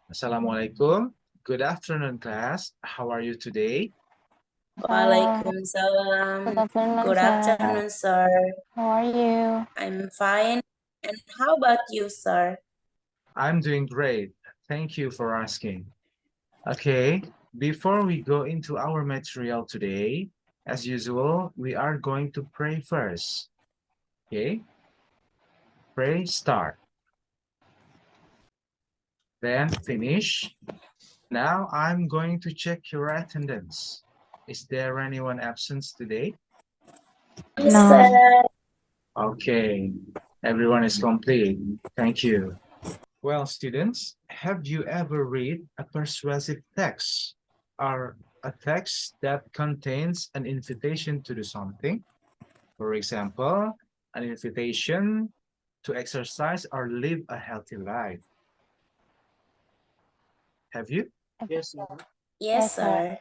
Assalamualaikum. Good afternoon, class. How are you today? Good Waalaikumsalam. afternoon, Good sir. afternoon, sir. How are you? I'm fine. And how about you, sir? I'm doing great. Thank you for asking. Okay, before we go into our material today, as usual, we are going to pray first. Okay, pray, start. Then finish. Now I'm going to check your attendance. Is there anyone absent today? Yes, No. sir. Okay, everyone is complete. Thank you. Well, students, have you ever read a persuasive text or a text that contains an invitation to do something? For example, an invitation to exercise or live a healthy life. Have you? Yes, sir. Yes, sir.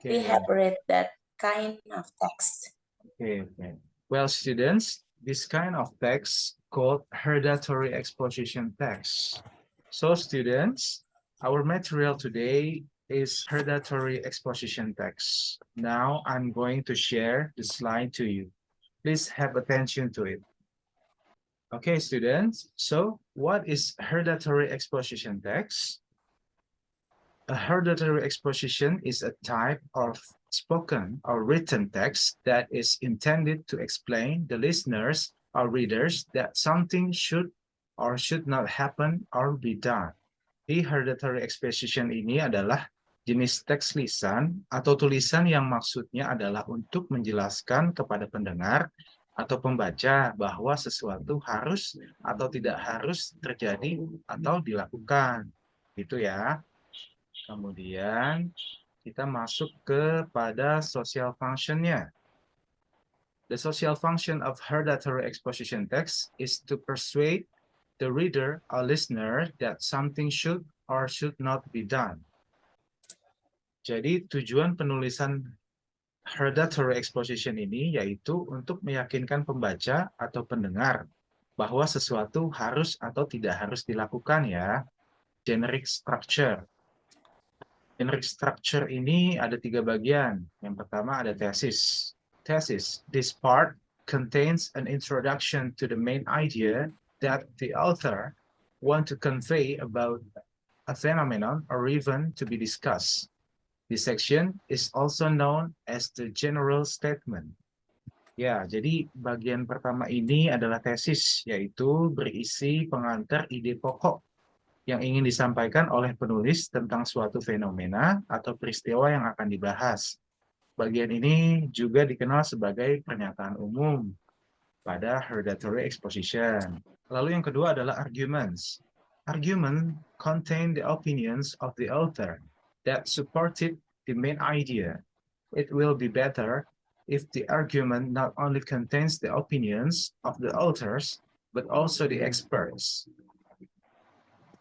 We Okay. have read that kind of text. Okay. Well, students, this kind of text called hereditary exposition text. So, students, our material today is hereditary exposition text. Now, I'm going to share the slide to you. Please have attention to it. Okay, students. So, what is hereditary exposition text? A hereditary exposition is a type of spoken or written text that is intended to explain the listeners or readers that something should or should not happen or be done. Di hereditary exposition ini adalah jenis teks lisan atau tulisan yang maksudnya adalah untuk menjelaskan kepada pendengar atau pembaca bahwa sesuatu harus atau tidak harus terjadi atau dilakukan. Gitu ya. Kemudian kita masuk kepada social function-nya. The social function of hereditary exposition text is to persuade the reader or listener that something should or should not be done. Jadi tujuan penulisan hereditary exposition ini yaitu untuk meyakinkan pembaca atau pendengar bahwa sesuatu harus atau tidak harus dilakukan ya. Generic structure. Generic structure ini ada 3 bagian. Yang pertama ada thesis. Thesis. This part contains an introduction to the main idea that the author want to convey about a phenomenon or event to be discussed. This section is also known as the general statement. Ya, jadi bagian pertama ini adalah tesis, yaitu berisi pengantar ide pokok yang ingin disampaikan oleh penulis tentang suatu fenomena atau peristiwa yang akan dibahas. Bagian ini juga dikenal sebagai pernyataan umum pada hereditary exposition. Lalu yang kedua adalah arguments. Argument contain the opinions of the author that supported the main idea. It will be better if the argument not only contains the opinions of the authors, but also the experts.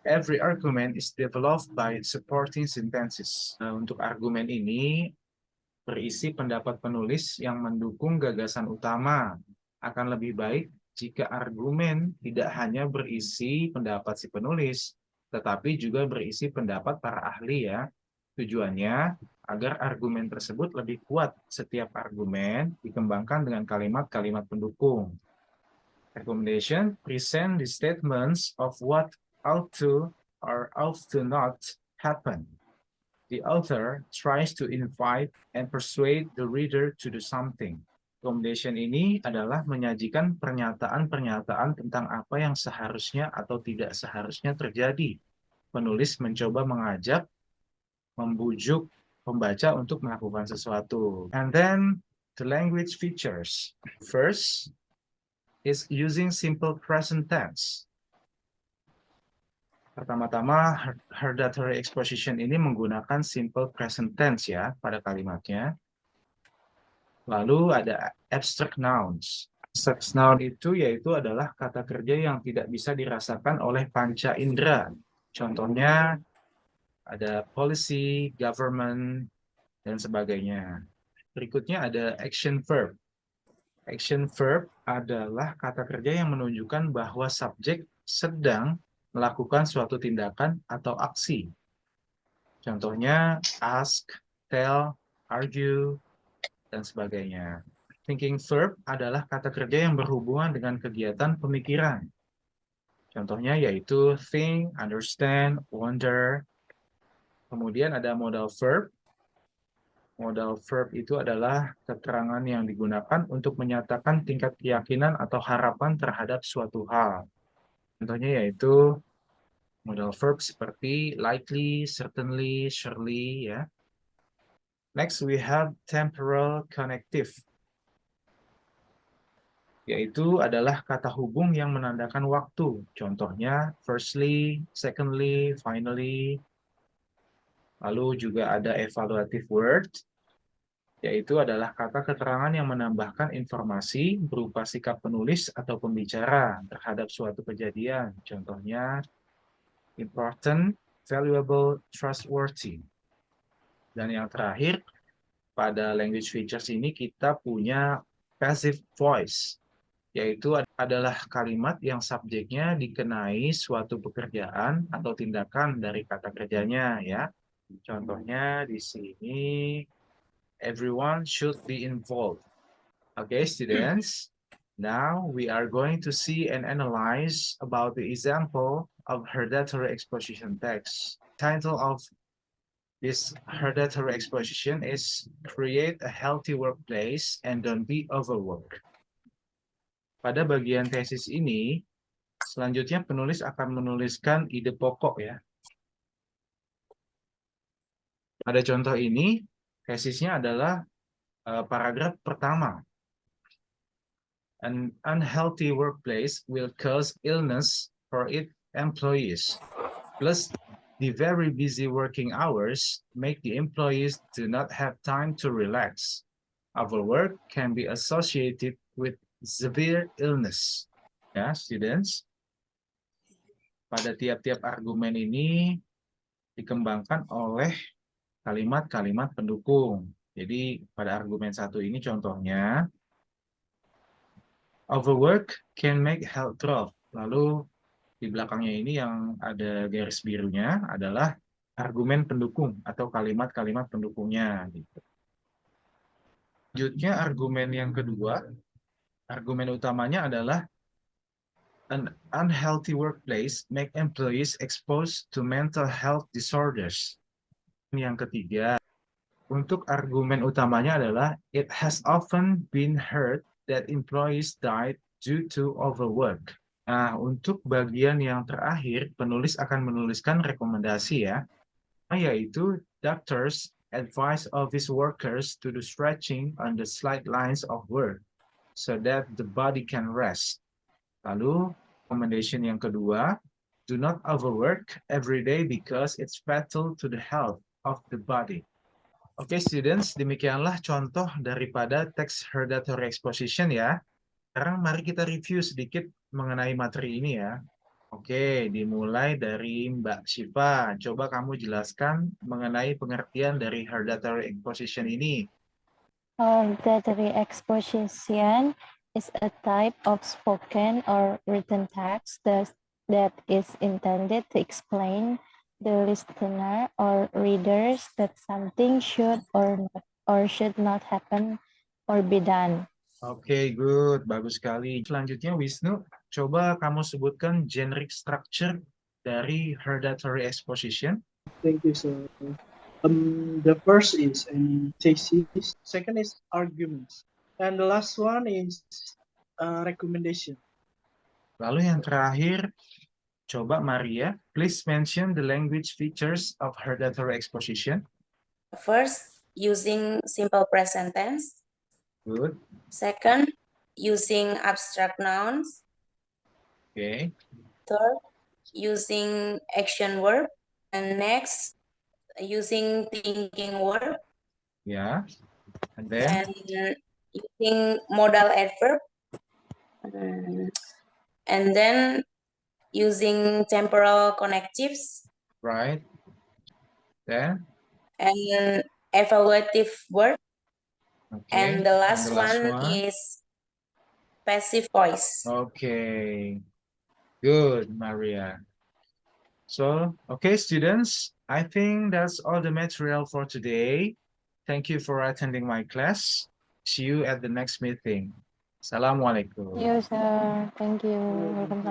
Every argument is developed by supporting sentences. Nah, untuk argumen ini berisi pendapat penulis yang mendukung gagasan utama. Akan lebih baik jika argumen tidak hanya berisi pendapat si penulis, tetapi juga berisi pendapat para ahli ya. Tujuannya agar argumen tersebut lebih kuat. Setiap argumen dikembangkan dengan kalimat-kalimat pendukung. Recommendation, present the statements of what ought to or ought to not happen. The author tries to invite and persuade the reader to do something. Recommendation ini adalah menyajikan pernyataan-pernyataan tentang apa yang seharusnya atau tidak seharusnya terjadi. Penulis mencoba mengajak, membujuk pembaca untuk melakukan sesuatu. And then the language features. First, is using simple present tense. Pertama-tama, hereditary exposition ini menggunakan simple present tense ya pada kalimatnya. Lalu ada abstract nouns. Abstract noun itu yaitu adalah kata kerja yang tidak bisa dirasakan oleh panca indera. Contohnya ada policy, government, dan sebagainya. Berikutnya ada action verb. Action verb adalah kata kerja yang menunjukkan bahwa subjek sedang melakukan suatu tindakan atau aksi. Contohnya ask, tell, argue, dan sebagainya. Thinking verb adalah kata kerja yang berhubungan dengan kegiatan pemikiran. Contohnya yaitu think, understand, wonder. Kemudian ada modal verb. Modal verb itu adalah keterangan yang digunakan untuk menyatakan tingkat keyakinan atau harapan terhadap suatu hal. Contohnya yaitu modal verb seperti likely, certainly, surely, ya. Next we have temporal connective, yaitu adalah kata hubung yang menandakan waktu. Contohnya firstly, secondly, finally. Lalu juga ada evaluative word, yaitu adalah kata keterangan yang menambahkan informasi berupa sikap penulis atau pembicara terhadap suatu kejadian. Contohnya important, valuable, trustworthy. Dan yang terakhir, pada language features ini kita punya passive voice, yaitu adalah kalimat yang subjeknya dikenai suatu pekerjaan atau tindakan dari kata kerjanya, ya. Contohnya di sini everyone should be involved. Okay, students. Now we are going to see and analyze about the example of hereditary exposition text. Title of this hereditary exposition is Create a Healthy Workplace and Don't Be Overworked. Pada bagian tesis ini, selanjutnya penulis akan menuliskan ide pokok, ya. Pada contoh ini, tesisnya adalah paragraf pertama. An unhealthy workplace will cause illness for its employees. Plus, the very busy working hours make the employees do not have time to relax. Overwork can be associated with severe illness. Ya, students. Pada tiap-tiap argumen ini dikembangkan oleh kalimat-kalimat pendukung. Jadi pada argumen satu ini contohnya, overwork can make health drop. Lalu di belakangnya ini yang ada garis birunya adalah argumen pendukung atau kalimat-kalimat pendukungnya. Gitu. Selanjutnya argumen yang kedua, argumen utamanya adalah an unhealthy workplace make employees exposed to mental health disorders. Yang ketiga, untuk argumen utamanya adalah it has often been heard that employees died due to overwork. Nah, untuk bagian yang terakhir, penulis akan menuliskan rekomendasi, ya, yaitu doctors advise office workers to do stretching on the sidelines of work so that the body can rest. Lalu, recommendation yang kedua, do not overwork every day because it's fatal to the health of the body. Oke, students, demikianlah contoh daripada teks hereditary exposition, ya. Sekarang mari kita review sedikit mengenai materi ini, ya. Oke, dimulai dari Mbak Syifa. Coba kamu jelaskan mengenai pengertian dari hereditary exposition ini. Hereditary exposition is a type of spoken or written text that is intended to explain the listener or readers that something should or should not happen or be done. Oke, good. Bagus sekali. Selanjutnya, Wisnu, coba kamu sebutkan generic structure dari hereditary exposition. Thank you, sir. The first is thesis, second is arguments, and the last one is recommendation. Lalu yang terakhir, coba Maria, please mention the language features of hereditary exposition. First, using simple present tense. Good. Second, using abstract nouns. Okay. Third, using action verb. And next, using thinking verb. Yeah. And then? And using modal adverb. And then using temporal connectives. Right. Then? And evaluative verb. Okay. And the last one is passive voice. Okay. Good, Maria. So, okay, students, I think that's all the material for today. Thank you for attending my class. See you at the next meeting. Assalamualaikum. You, sir. Thank you. Welcome.